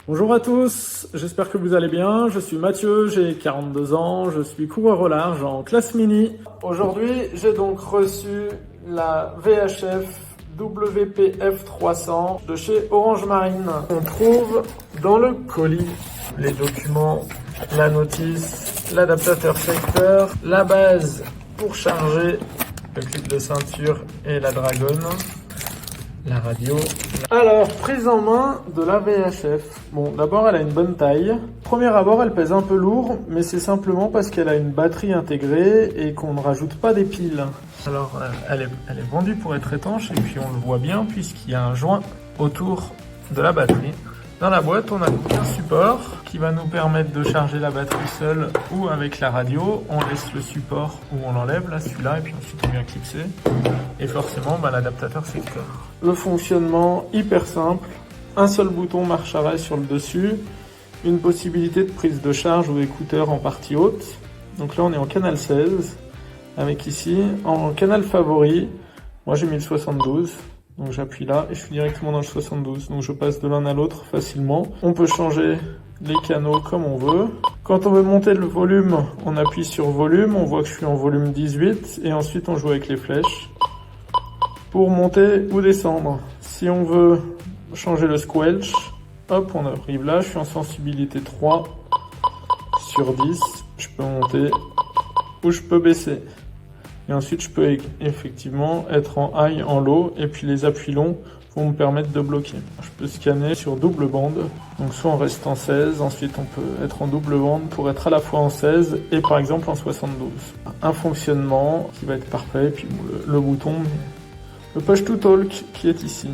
Bonjour à tous, j'espère que vous allez bien. Je suis Mathieu, j'ai 42 ans, je suis coureur au large en classe mini. Aujourd'hui, j'ai donc reçu la VHF WPF 300 de chez Orange Marine. On trouve dans le colis les documents, la notice, l'adaptateur secteur, la base pour charger, le clip de ceinture et la dragonne. La radio. Alors, prise en main de la VHF. Bon, d'abord, elle a une bonne taille. Premier abord, elle pèse un peu lourd, mais c'est simplement parce qu'elle a une batterie intégrée et qu'on ne rajoute pas des piles. Alors, elle est vendue pour être étanche et puis on le voit bien puisqu'il y a un joint autour de la batterie. Dans la boîte, on a un support qui va nous permettre de charger la batterie seule ou avec la radio. On laisse le support où on l'enlève, là, celui-là, et puis ensuite on vient clipser. Et forcément, l'adaptateur secteur. Le fonctionnement hyper simple. Un seul bouton marche-arrêt sur le dessus. Une possibilité de prise de charge ou écouteur en partie haute. Donc là, on est en canal 16. Avec ici, en canal favori, moi j'ai mis le 72. Donc j'appuie là et je suis directement dans le 72. Donc je passe de l'un à l'autre facilement. On peut changer les canaux comme on veut. Quand on veut monter le volume, on appuie sur volume. On voit que je suis en volume 18 et ensuite on joue avec les flèches pour monter ou descendre. Si on veut changer le squelch, hop, on arrive là. Je suis en sensibilité 3 sur 10. Je peux monter ou je peux baisser. Et ensuite, je peux effectivement être en high, en low, et puis les appuis longs vont me permettre de bloquer. Je peux scanner sur double bande, donc soit on reste en 16, ensuite on peut être en double bande pour être à la fois en 16 et par exemple en 72. Un fonctionnement qui va être parfait, et puis le bouton, le push to talk qui est ici.